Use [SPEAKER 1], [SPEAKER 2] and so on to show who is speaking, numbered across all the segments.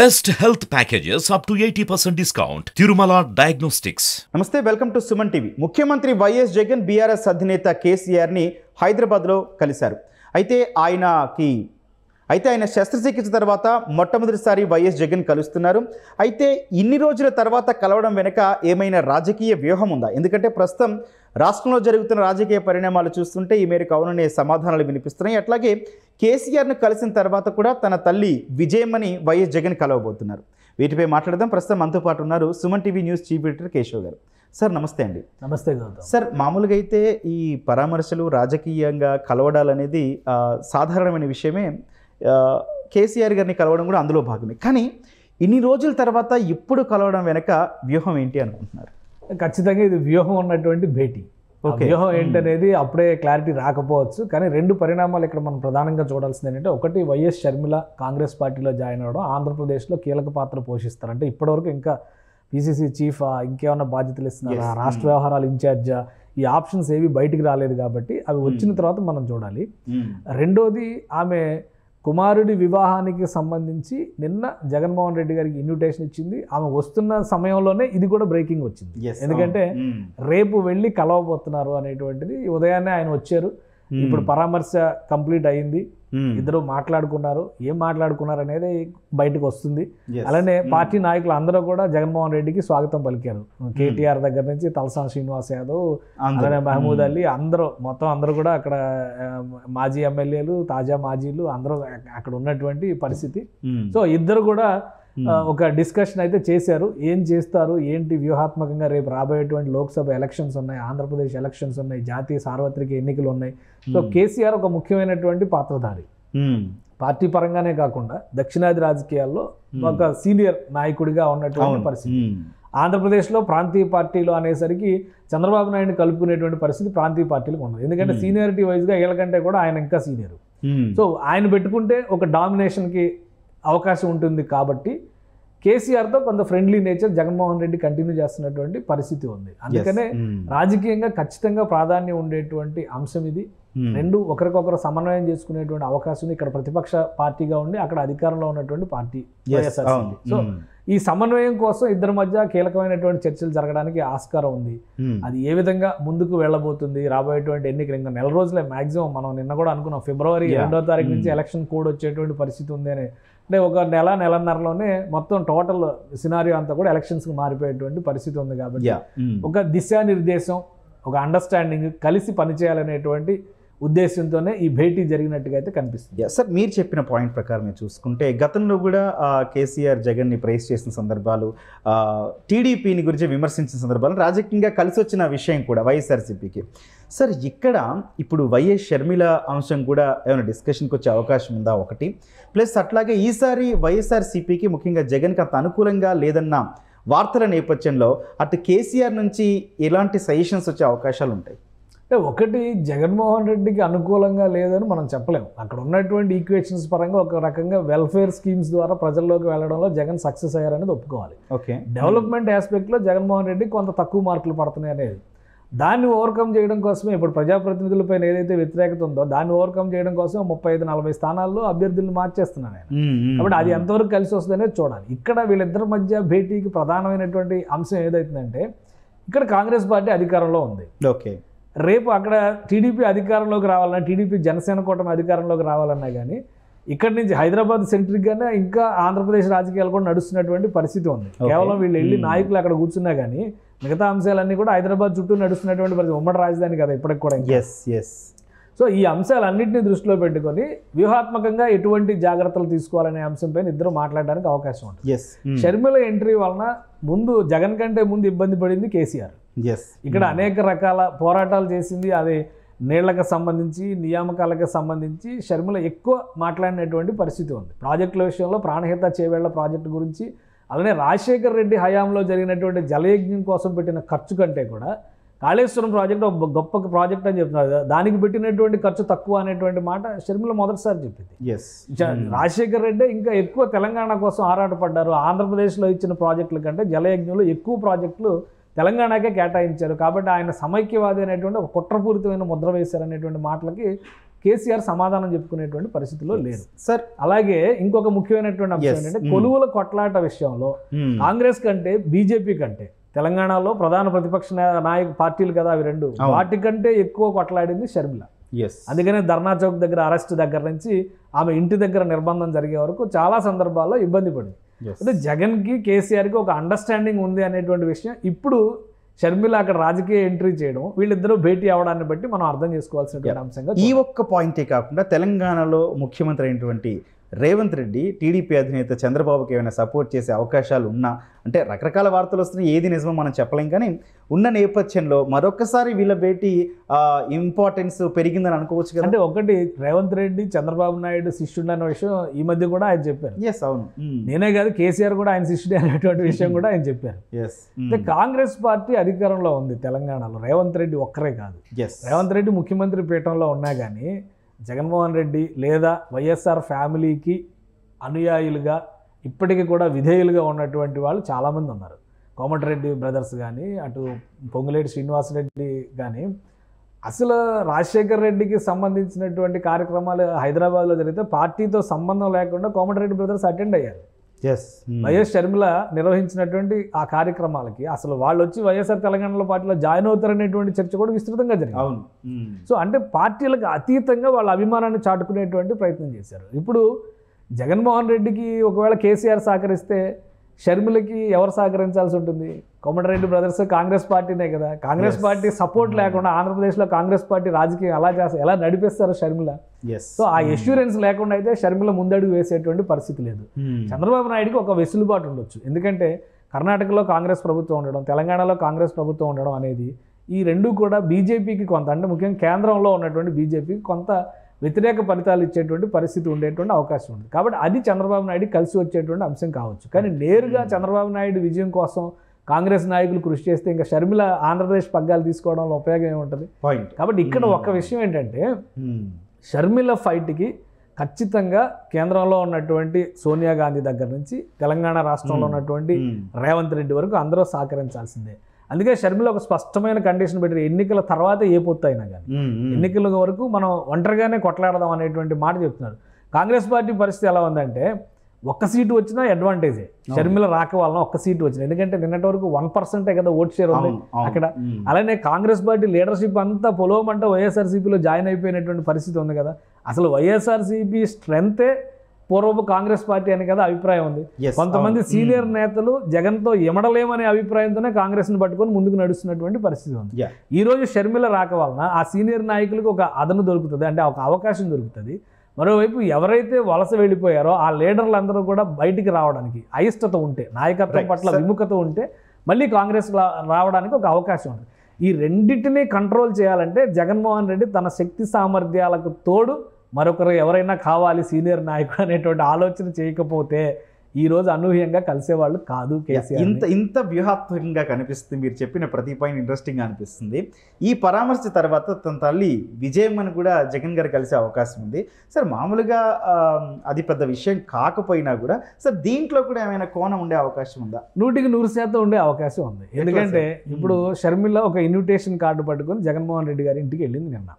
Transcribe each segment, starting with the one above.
[SPEAKER 1] Best health packages up to 80% discount. Tirumala Diagnostics.
[SPEAKER 2] నమస్తే welcome to Suman TV. ముఖ్యమంత్రి YS Jagan BRS అధినేత కేసీఆర్ని హైదరాబాద్లో కలిశారు. అయితే ఆయన శస్త్రచికిత్స తర్వాత మొట్టమొదటిసారి వైఎస్ జగన్ కలుస్తున్నారు. అయితే ఇన్ని రోజుల తర్వాత కలవడం వెనుక ఏమైనా రాజకీయ వ్యూహం ఉందా? ఎందుకంటే ప్రస్తుతం రాష్ట్రంలో జరుగుతున్న రాజకీయ పరిణామాలు చూస్తుంటే ఈ మేరకు అవుననే సమాధానాలు వినిపిస్తున్నాయి. అట్లాగే కేసీఆర్ను కలిసిన తర్వాత కూడా తన తల్లి విజయమ్మని వైఎస్ జగన్ కలవబోతున్నారు. వీటిపై మాట్లాడదాం. ప్రస్తుతం మనతో పాటు ఉన్నారు Suman TV news chief editor Keshav గారు. సార్ నమస్తే అండి.
[SPEAKER 3] నమస్తే గౌతమ్.
[SPEAKER 2] సార్, మామూలుగా అయితే ఈ పరామర్శలు రాజకీయంగా కలవడాలు అనేది సాధారణమైన విషయమే. కేసీఆర్ గారిని కలవడం కూడా అందులో భాగమే. కానీ ఇన్ని రోజుల తర్వాత ఇప్పుడు కలవడం వెనక వ్యూహం ఏంటి అనుకుంటున్నారు?
[SPEAKER 3] ఖచ్చితంగా ఇది వ్యూహం ఉన్నటువంటి భేటీ. వ్యూహం ఏంటనేది అప్పుడే క్లారిటీ రాకపోవచ్చు. కానీ రెండు పరిణామాలు ఇక్కడ మనం ప్రధానంగా చూడాల్సింది ఏంటంటే, ఒకటి వైఎస్ షర్మిల కాంగ్రెస్ పార్టీలో జాయిన్ అవ్వడం, ఆంధ్రప్రదేశ్లో కీలక పాత్ర పోషిస్తారు. అంటే ఇప్పటివరకు ఇంకా పీసీసీ చీఫ్ ఇంకేమన్నా బాధ్యతలు ఇస్తున్నారా, రాష్ట్ర వ్యవహారాలు ఇన్ఛార్జా, ఈ ఆప్షన్స్ ఏవి బయటికి రాలేదు కాబట్టి అవి వచ్చిన తర్వాత మనం చూడాలి. రెండోది, ఆమె కుమారుడి వివాహానికి సంబంధించి నిన్న జగన్మోహన్ రెడ్డి గారికి ఇన్విటేషన్ ఇచ్చింది. ఆమె వస్తున్న సమయంలోనే ఇది కూడా బ్రేకింగ్ వచ్చింది. ఎందుకంటే రేపు వెళ్ళి కలవబోతున్నారు అనేటువంటిది ఉదయాన్నే ఆయన వచ్చారు. ఇప్పుడు పరామర్శ కంప్లీట్ అయింది. ఇద్దరు మాట్లాడుకున్నారు. ఏం మాట్లాడుకున్నారు అనేది బయటకు వస్తుంది. అలానే పార్టీ నాయకులు అందరూ కూడా జగన్మోహన్ రెడ్డికి స్వాగతం పలికారు. కేటీఆర్ దగ్గర నుంచి తలసాని శ్రీనివాస్ యాదవ్, అలానే మహమూద్ అలీ, అందరూ కూడా అక్కడ మాజీ ఎమ్మెల్యేలు, తాజా మాజీలు అందరూ అక్కడ ఉన్నటువంటి పరిస్థితి. సో ఇద్దరు కూడా ఒక డిస్కషన్ అయితే చేశారు. ఏం చేస్తారు, ఏంటి వ్యూహాత్మకంగా రేపు రాబోయేటువంటి లోక్సభ ఎలక్షన్స్ ఉన్నాయి, ఆంధ్రప్రదేశ్ ఎలక్షన్స్ ఉన్నాయి, జాతీయ సార్వత్రిక ఎన్నికలు ఉన్నాయి. సో కేసీఆర్ ఒక ముఖ్యమైనటువంటి పాత్రధారి. పార్టీ పరంగానే కాకుండా దక్షిణాది రాజకీయాల్లో ఒక సీనియర్ నాయకుడిగా ఉన్నటువంటి పరిస్థితి. ఆంధ్రప్రదేశ్లో ప్రాంతీయ పార్టీలు అనేసరికి చంద్రబాబు నాయుడిని కలుపుకునేటువంటి పరిస్థితి ప్రాంతీయ పార్టీలకు ఉండదు. ఎందుకంటే సీనియారిటీ వైజ్గా వీళ్ళకంటే కూడా ఆయన ఇంకా సీనియర్. సో ఆయన పెట్టుకుంటే ఒక డామినేషన్కి అవకాశం ఉంటుంది. కాబట్టి కేసీఆర్తో కొంత friendly nature Jaganmohan Reddy continue చేస్తున్నటువంటి పరిస్థితి ఉంది. అందుకనే రాజకీయంగా ఖచ్చితంగా ప్రాధాన్యం ఉండేటువంటి అంశం ఇది. రెండు ఒకరికొకరు సమన్వయం చేసుకునేటువంటి అవకాశం ఇక్కడ ప్రతిపక్ష పార్టీగా ఉండి అక్కడ అధికారంలో ఉన్నటువంటి పార్టీ వైఎస్ఆర్సీపీ. సో ఈ సమన్వయం కోసం ఇద్దరి మధ్య కీలకమైనటువంటి చర్చలు జరగడానికి ఆస్కారం ఉంది. అది ఏ విధంగా ముందుకు వెళ్ళబోతుంది, రాబోయేటువంటి ఎన్నికలు ఇంకా నెల రోజులే మ్యాక్సిమం. మనం నిన్న కూడా అనుకున్నాం ఫిబ్రవరి 2వ తారీఖు నుంచి ఎలక్షన్ కోడ్ వచ్చేటువంటి పరిస్థితి ఉంది అని. అంటే ఒక నెలన్నరలోనే మొత్తం టోటల్ సినారియో అంతా కూడా ఎలక్షన్స్కి మారిపోయేటువంటి పరిస్థితి ఉంది. కాబట్టి ఒక దిశానిర్దేశం, ఒక అండర్స్టాండింగ్, కలిసి పనిచేయాలనేటువంటి ఉద్దేశంతోనే ఈ భేటీ జరిగినట్టుగా అయితే కనిపిస్తుంది.
[SPEAKER 2] సార్, మీరు చెప్పిన పాయింట్ ప్రకారం చూసుకుంటే గతంలో కూడా కేసీఆర్ జగన్ని ప్రైజ్ చేసిన సందర్భాలు, టీడీపీని గురించి విమర్శించిన సందర్భాలు, రాజకీయంగా కలిసి వచ్చిన విషయం కూడా వైఎస్ఆర్సీపీకి. సార్, ఇక్కడ ఇప్పుడు వైఎస్ షర్మిల అంశం కూడా ఏమైనా డిస్కషన్కి వచ్చే అవకాశం ఉందా? ఒకటి ప్లస్ అట్లాగే ఈసారి వైఎస్ఆర్సీపీకి ముఖ్యంగా జగన్కి అంత అనుకూలంగా లేదన్న వార్తల నేపథ్యంలో అటు కేసీఆర్ నుంచి ఎలాంటి సజెషన్స్ వచ్చే అవకాశాలు ఉంటాయి?
[SPEAKER 3] అంటే ఒకటి, జగన్మోహన్ రెడ్డికి అనుకూలంగా లేదని మనం చెప్పలేము. అక్కడ ఉన్నటువంటి ఈక్వేషన్స్ పరంగా ఒక రకంగా వెల్ఫేర్ స్కీమ్స్ ద్వారా ప్రజల్లోకి వెళ్ళడంలో జగన్ సక్సెస్ అయ్యారనేది ఒప్పుకోవాలి.
[SPEAKER 2] ఓకే,
[SPEAKER 3] డెవలప్మెంట్ ఆస్పెక్ట్లో జగన్మోహన్ రెడ్డి కొంత తక్కువ మార్కులు పడుతున్నాయి అనేది. దాన్ని ఓవర్కమ్ చేయడం కోసమే ఇప్పుడు ప్రజాప్రతినిధులపైన ఏదైతే వ్యతిరేకత ఉందో దాన్ని ఓవర్కమ్ చేయడం కోసం 35-40 స్థానాల్లో అభ్యర్థులను మార్చేస్తున్నాను ఆయన. కాబట్టి అది ఎంతవరకు కలిసి వస్తుందనేది చూడాలి. ఇక్కడ వీళ్ళిద్దరి మధ్య భేటీకి ప్రధానమైనటువంటి అంశం ఏదైతుందంటే, ఇక్కడ కాంగ్రెస్ పార్టీ అధికారంలో ఉంది.
[SPEAKER 2] ఓకే,
[SPEAKER 3] రేపు అక్కడ టీడీపీ అధికారంలోకి రావాలన్నా, టీడీపీ జనసేన కూటమి అధికారంలోకి రావాలన్నా కానీ ఇక్కడి నుంచి హైదరాబాద్ సెంట్రిక్గానే ఇంకా ఆంధ్రప్రదేశ్ రాజకీయాలు కూడా నడుస్తున్నటువంటి పరిస్థితి ఉంది. కేవలం వీళ్ళు వెళ్ళి నాయకులు అక్కడ కూర్చున్నా కానీ మిగతా అంశాలన్నీ కూడా హైదరాబాద్ చుట్టూ నడుస్తున్నటువంటి పరిస్థితి. ఉమ్మడి రాజధాని కదా ఇప్పటికి కూడా. సో ఈ అంశాలన్నింటినీ దృష్టిలో పెట్టుకొని వ్యూహాత్మకంగా ఎటువంటి జాగ్రత్తలు తీసుకోవాలనే అంశంపైన ఇద్దరు మాట్లాడడానికి అవకాశం ఉంటుంది. షర్మిల ఎంట్రీ వలన ముందు జగన్ కంటే ముందు ఇబ్బంది పడింది కేసీఆర్. ఇక్కడ అనేక రకాల పోరాటాలు చేసింది. అది నీళ్లకు సంబంధించి, నియామకాలకు సంబంధించి షర్మిల ఎక్కువ మాట్లాడినటువంటి పరిస్థితి ఉంది. ప్రాజెక్టుల విషయంలో ప్రాణహిత చేవేళ్ల ప్రాజెక్టు గురించి, అలానే రాజశేఖర్ రెడ్డి హయాంలో జరిగినటువంటి జలయజ్ఞం కోసం పెట్టిన ఖర్చు కంటే కూడా కాళేశ్వరం ప్రాజెక్టు ఒక గొప్ప ప్రాజెక్ట్ అని చెప్తున్నారు. దానికి పెట్టినటువంటి ఖర్చు తక్కువ అనేటువంటి మాట షర్మిల మొదటిసారి చెప్పింది. రాజశేఖర్ రెడ్డి ఇంకా ఎక్కువ తెలంగాణ కోసం ఆరాటపడ్డారు. ఆంధ్రప్రదేశ్లో ఇచ్చిన ప్రాజెక్టుల కంటే జలయజ్ఞంలో ఎక్కువ ప్రాజెక్టులు తెలంగాణకే కేటాయించారు. కాబట్టి ఆయన సమైక్యవాది అనేటువంటి ఒక కుట్రపూరితమైన ముద్ర వేశారనేటువంటి మాటలకి కేసీఆర్ సమాధానం చెప్పుకునేటువంటి పరిస్థితిలో లేరు
[SPEAKER 2] సార్.
[SPEAKER 3] అలాగే ఇంకొక ముఖ్యమైనటువంటి అంశం ఏంటంటే కొలువుల కొట్లాట విషయంలో కాంగ్రెస్ కంటే బీజేపీ కంటే తెలంగాణలో ప్రధాన ప్రతిపక్ష నాయక పార్టీలు కదా అవి రెండు, వాటికంటే ఎక్కువ కొట్లాడింది షర్మిల. అందుకనే ధర్నా చౌక్ దగ్గర అరెస్ట్ దగ్గర నుంచి ఆమె ఇంటి దగ్గర నిర్బంధం జరిగే వరకు చాలా సందర్భాల్లో ఇబ్బంది పడింది. అంటే జగన్కి కేసీఆర్కి ఒక అండర్స్టాండింగ్ ఉంది అనేటువంటి విషయం ఇప్పుడు షర్మిల అక్కడ రాజకీయ ఎంట్రీ చేయడం, వీళ్ళిద్దరూ భేటీ అవడాన్ని బట్టి మనం అర్థం చేసుకోవాల్సినటువంటి అంశంగా.
[SPEAKER 2] ఈ ఒక్క పాయింటే కాకుండా తెలంగాణలో ముఖ్యమంత్రి అయినటువంటి రేవంత్ రెడ్డి టీడీపీ అధినేత చంద్రబాబుకి ఏమైనా సపోర్ట్ చేసే అవకాశాలు ఉన్నా, అంటే రకరకాల వార్తలు వస్తున్నాయి, ఏది నిజమో మనం చెప్పలేం, కానీ ఉన్న నేపథ్యంలో మరొకసారి వీళ్ళ భేటీ ఇంపార్టెన్స్ పెరిగిందని అనుకోవచ్చు కదా.
[SPEAKER 3] అంటే ఒకటి, రేవంత్ రెడ్డి చంద్రబాబు నాయుడు శిష్యుడు అనే విషయం ఈ మధ్య కూడా ఆయన చెప్పారు.
[SPEAKER 2] అవును,
[SPEAKER 3] నేనే కాదు కేసీఆర్ కూడా ఆయన శిష్యుడే అనేటువంటి విషయం కూడా ఆయన చెప్పారు. అంటే కాంగ్రెస్ పార్టీ అధికారంలో ఉంది తెలంగాణలో, రేవంత్ రెడ్డి ఒక్కరే కాదు. రేవంత్ రెడ్డి ముఖ్యమంత్రి పీఠంలో ఉన్నా కానీ జగన్మోహన్ రెడ్డి లేదా వైఎస్ఆర్ ఫ్యామిలీకి అనుయాయులుగా ఇప్పటికీ కూడా విధేయులుగా ఉన్నటువంటి వాళ్ళు చాలామంది ఉన్నారు. కోమటిరెడ్డి బ్రదర్స్ కానీ, అటు పొంగులేటి శ్రీనివాసరెడ్డి కానీ. అసలు రాజశేఖర్ రెడ్డికి సంబంధించినటువంటి కార్యక్రమాలు హైదరాబాద్లో జరిగితే పార్టీతో సంబంధం లేకుండా కోమటిరెడ్డి బ్రదర్స్ అటెండ్ అయ్యారు. వైఎస్ షర్మిల నిర్వహించినటువంటి ఆ కార్యక్రమాలకి అసలు వాళ్ళు వచ్చి వైఎస్ఆర్ తెలంగాణలో పార్టీలో జాయిన్ అవుతారనేటువంటి చర్చ కూడా విస్తృతంగా జరిగింది. సో అంటే పార్టీలకు అతీతంగా వాళ్ళ అభిమానాన్ని చాటుకునేటువంటి ప్రయత్నం చేశారు. ఇప్పుడు జగన్మోహన్ రెడ్డికి ఒకవేళ కేసీఆర్ సహకరిస్తే షర్మిలకి ఎవరు సహకరించాల్సి ఉంటుంది? కోమటిరెడ్డి బ్రదర్స్ కాంగ్రెస్ పార్టీనే కదా. కాంగ్రెస్ పార్టీ సపోర్ట్ లేకుండా ఆంధ్రప్రదేశ్లో కాంగ్రెస్ పార్టీ రాజకీయం ఎలా నడిపిస్తారు షర్మిల? సో ఆ ఎష్యూరెన్స్ లేకుండా అయితే షర్మిల ముందడుగు వేసేటువంటి పరిస్థితి లేదు. చంద్రబాబు నాయుడుకి ఒక వెసులుబాటు ఉండొచ్చు, ఎందుకంటే కర్ణాటకలో కాంగ్రెస్ ప్రభుత్వం ఉండడం, తెలంగాణలో కాంగ్రెస్ ప్రభుత్వం ఉండడం అనేది ఈ రెండు కూడా బీజేపీకి కొంత, అంటే ముఖ్యంగా కేంద్రంలో ఉన్నటువంటి బీజేపీకి కొంత వ్యతిరేక ఫలితాలు ఇచ్చేటువంటి పరిస్థితి ఉండేటువంటి అవకాశం ఉంది. కాబట్టి అది చంద్రబాబు నాయుడు కలిసి వచ్చేటువంటి అంశం కావచ్చు. కానీ నేరుగా చంద్రబాబు నాయుడు విజయం కోసం కాంగ్రెస్ నాయకులు కృషి చేస్తే ఇంకా షర్మిల ఆంధ్రప్రదేశ్ పగ్గాలు తీసుకోవడంలో ఉపయోగం ఏముంటుంది? కాబట్టి ఇక్కడ ఒక విషయం ఏంటంటే షర్మిల ఫైట్కి ఖచ్చితంగా కేంద్రంలో ఉన్నటువంటి సోనియా గాంధీ దగ్గర నుంచి తెలంగాణ రాష్ట్రంలో ఉన్నటువంటి రేవంత్ రెడ్డి వరకు అందరూ సహకరించాల్సిందే. అందుకే షర్మిల ఒక స్పష్టమైన కండిషన్ పెట్టారు, ఎన్నికల తర్వాత ఏ పొత్తు అయినా కానీ ఎన్నికల వరకు మనం ఒంటరిగానే కొట్లాడదాం అనేటువంటి మాట చెప్తున్నారు. కాంగ్రెస్ పార్టీ పరిస్థితి ఎలా ఉందంటే ఒక్క సీటు వచ్చినా అడ్వాంటేజే. షర్మిల రాక వలన ఒక్క సీటు వచ్చింది, ఎందుకంటే నిన్నటి వరకు 1% కదా ఓట్ షేర్ ఉంది అక్కడ. అలానే కాంగ్రెస్ పార్టీ లీడర్షిప్ అంతా పొలవమంటే వైఎస్ఆర్సీపీలో జాయిన్ అయిపోయినటువంటి పరిస్థితి ఉంది కదా. అసలు వైఎస్ఆర్సీపీ స్ట్రెంతే పూర్వపు కాంగ్రెస్ పార్టీ అని కదా అభిప్రాయం ఉంది. కొంతమంది సీనియర్ నేతలు జగన్తో ఎమడలేమనే అభిప్రాయంతోనే కాంగ్రెస్ని పట్టుకొని ముందుకు నడుస్తున్నటువంటి పరిస్థితి ఉంది. ఈ రోజు షర్మిల రాక వలన ఆ సీనియర్ నాయకులకు ఒక అదను దొరుకుతుంది, అంటే ఒక అవకాశం దొరుకుతుంది. మరోవైపు ఎవరైతే వలస వెళ్ళిపోయారో ఆ లీడర్లందరూ కూడా బయటికి రావడానికి అయిష్టత ఉంటే, నాయకత్వం పట్ల విముఖత ఉంటే మళ్ళీ కాంగ్రెస్ రావడానికి ఒక అవకాశం ఉంది. ఈ రెండింటినీ కంట్రోల్ చేయాలంటే జగన్మోహన్ రెడ్డి తన శక్తి సామర్థ్యాలకు తోడు మరొకరు ఎవరైనా కావాలి సీనియర్ నాయకుడు అనేటువంటి ఆలోచన చేయకపోతే ఈరోజు అనూహ్యంగా కలిసేవాళ్ళు కాదు కేసీఆర్.
[SPEAKER 2] ఇంత వ్యూహాత్మకంగా కనిపిస్తుంది. మీరు చెప్పిన ప్రతి పాయింట్ ఇంట్రెస్టింగ్గా అనిపిస్తుంది. ఈ పరామర్శ తర్వాత తన తల్లి విజయమ్మని కూడా జగన్ గారు కలిసే అవకాశం ఉంది. సార్ మామూలుగా అది పెద్ద విషయం కాకపోయినా కూడా సార్ దీంట్లో కూడా ఏమైనా కోణం ఉండే అవకాశం ఉందా?
[SPEAKER 3] 100% ఉండే అవకాశం ఉంది. ఎందుకంటే ఇప్పుడు షర్మిల ఒక ఇన్విటేషన్ కార్డు పట్టుకొని జగన్మోహన్ రెడ్డి గారి ఇంటికి వెళ్ళింది నిన్న.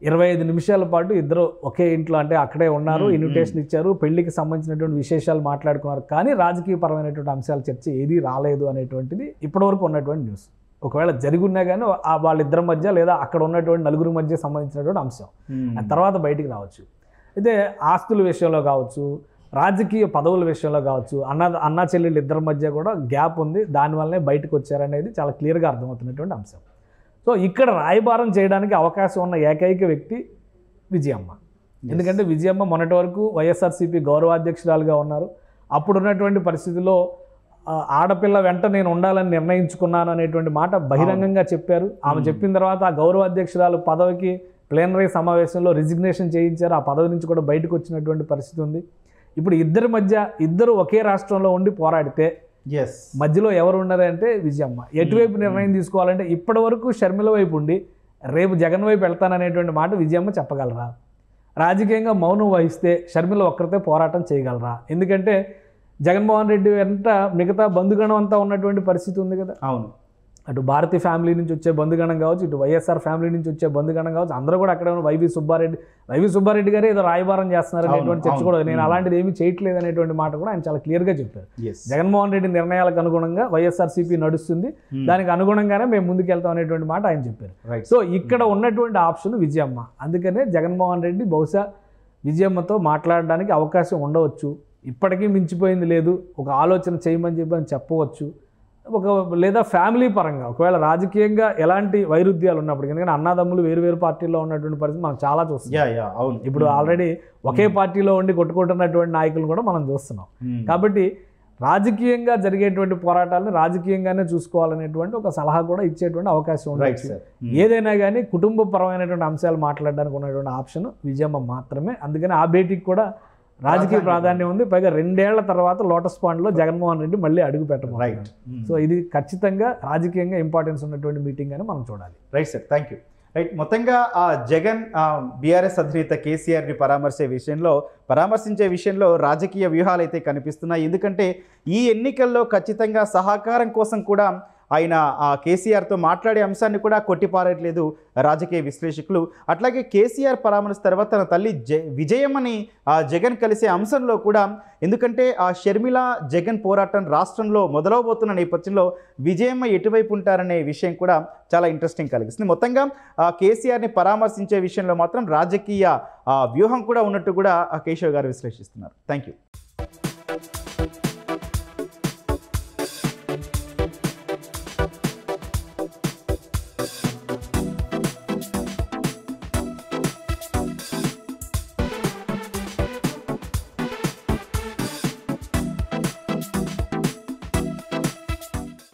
[SPEAKER 3] 25 నిమిషాల పాటు ఇద్దరు ఒకే ఇంట్లో, అంటే అక్కడే ఉన్నారు, ఇన్విటేషన్ ఇచ్చారు, పెళ్లికి సంబంధించినటువంటి విశేషాలు మాట్లాడుకున్నారు. కానీ రాజకీయపరమైనటువంటి అంశాల చర్చ ఏదీ రాలేదు అనేటువంటిది ఇప్పటివరకు ఉన్నటువంటి న్యూస్. ఒకవేళ జరిగినా కానీ వాళ్ళిద్దరి మధ్య లేదా అక్కడ ఉన్నటువంటి నలుగురి మధ్య సంబంధించినటువంటి అంశం తర్వాత బయటికి రావచ్చు. అయితే ఆస్తుల విషయంలో కావచ్చు, రాజకీయ పదవుల విషయంలో కావచ్చు, అన్నా చెల్లెళ్ళు ఇద్దరి మధ్య కూడా గ్యాప్ ఉంది, దానివల్లనే బయటకు వచ్చారనేది చాలా క్లియర్గా అర్థమవుతున్నటువంటి అంశం. సో ఇక్కడ రాయబారం చేయడానికి అవకాశం ఉన్న ఏకైక వ్యక్తి విజయమ్మ. ఎందుకంటే విజయమ్మ మొన్నటి వరకు వైఎస్ఆర్సీపీ గౌరవాధ్యక్షురాలుగా ఉన్నారు. అప్పుడున్నటువంటి పరిస్థితుల్లో ఆడపిల్ల వెంట నేను ఉండాలని నిర్ణయించుకున్నాను అనేటువంటి మాట బహిరంగంగా చెప్పారు. ఆమె చెప్పిన తర్వాత ఆ గౌరవాధ్యక్షురాలు పదవికి ప్లేనరీ సమావేశంలో రిజిగ్నేషన్ చేయించారు. ఆ పదవి నుంచి కూడా బయటకు వచ్చినటువంటి పరిస్థితి ఉంది. ఇప్పుడు ఇద్దరు ఒకే రాష్ట్రంలో ఉండి పోరాడితే మధ్యలో ఎవరు ఉన్నారంటే విజయమ్మ. ఎటువైపు నిర్ణయం తీసుకోవాలంటే ఇప్పటి వరకు షర్మిల వైపు ఉండి రేపు జగన్ వైపు వెళ్తాననేటువంటి మాట విజయమ్మ చెప్పగలరా? రాజకీయంగా మౌనం వహిస్తే షర్మిల ఒక్కరితే పోరాటం చేయగలరా? ఎందుకంటే జగన్మోహన్ రెడ్డి వెంట మిగతా బంధుగణం అంతా ఉన్నటువంటి పరిస్థితి ఉంది కదా.
[SPEAKER 2] అవును.
[SPEAKER 3] అటు భారతి ఫ్యామిలీ నుంచి వచ్చే బంధుగణం కావచ్చు, ఇటు వైఎస్ఆర్ ఫ్యామిలీ నుంచి వచ్చే బంధుగణం కావచ్చు, అందరూ కూడా అక్కడ ఉన్న వైవి సుబ్బారెడ్డి గారే ఏదో రాయబారం చేస్తున్నారు అనేటువంటి చర్చ కూడా, నేను అలాంటిది ఏమీ చేయట్లేదు అనేటువంటి మాట కూడా ఆయన చాలా క్లియర్గా చెప్పారు. జగన్మోహన్ రెడ్డి నిర్ణయాలకు అనుగుణంగా వైఎస్ఆర్సీపీ నడుస్తుంది, దానికి అనుగుణంగానే మేము ముందుకెళ్తాం అనేటువంటి మాట ఆయన చెప్పారు. సో ఇక్కడ ఉన్నటువంటి ఆప్షన్ విజయమ్మ, అందుకనే జగన్మోహన్ రెడ్డి బహుశా విజయమ్మతో మాట్లాడడానికి అవకాశం ఉండవచ్చు. ఇప్పటికీ మించిపోయింది లేదు, ఒక ఆలోచన చేయమని చెప్పవచ్చు. లేదా ఫ్యామిలీ పరంగా ఒకవేళ రాజకీయంగా ఎలాంటి వైరుధ్యాలు ఉన్నప్పటికీ, ఎందుకంటే అన్నదమ్ములు వేరు పార్టీల్లో ఉన్నటువంటి పరిస్థితి మనం చాలా చూస్తున్నాం. ఇప్పుడు ఆల్రెడీ ఒకే పార్టీలో ఉండి కొట్టుకుంటున్నటువంటి నాయకులు కూడా మనం చూస్తున్నాం. కాబట్టి రాజకీయంగా జరిగేటువంటి పోరాటాలను రాజకీయంగానే చూసుకోవాలనేటువంటి ఒక సలహా కూడా ఇచ్చేటువంటి అవకాశం ఉంది. ఏదైనా కానీ కుటుంబపరమైనటువంటి అంశాలు మాట్లాడడానికి ఉన్నటువంటి ఆప్షన్ విజయమ్మ మాత్రమే. అందుకని ఆ భేటీకి కూడా రాజకీయ ప్రాధాన్యం ఉంది. పైగా 2 ఏళ్ల తర్వాత లోటస్ పాండ్లో జగన్మోహన్ రెడ్డి మళ్ళీ అడుగు పెట్టబోతున్నారు. సో ఇది ఖచ్చితంగా రాజకీయంగా ఇంపార్టెన్స్ ఉన్నటువంటి మీటింగ్ అని మనం చూడాలి.
[SPEAKER 2] Right sir, thank you. Right, మొత్తంగా జగన్ బీఆర్ఎస్ అధినేత కేసీఆర్ని పరామర్శించే విషయంలో రాజకీయ వ్యూహాలు అయితే కనిపిస్తున్నాయి. ఎందుకంటే ఈ ఎన్నికల్లో ఖచ్చితంగా సహకారం కోసం కూడా ఆయన కేసీఆర్తో మాట్లాడే అంశాన్ని కూడా కొట్టిపారట్లేదు రాజకీయ విశ్లేషకులు. అట్లాగే కేసీఆర్ పరామర్శ తర్వాత తన తల్లి విజయమ్మని జగన్ కలిసే అంశంలో కూడా, ఎందుకంటే ఆ షర్మిల జగన్ పోరాటం రాష్ట్రంలో మొదలవబోతున్న నేపథ్యంలో విజయమ్మ ఎటువైపు ఉంటారనే విషయం కూడా చాలా ఇంట్రెస్టింగ్ కలిగిస్తుంది. మొత్తంగా కేసీఆర్ని పరామర్శించే విషయంలో మాత్రం రాజకీయ వ్యూహం కూడా ఉన్నట్టు కూడా కేశవ్ గారు విశ్లేషిస్తున్నారు. Thank you.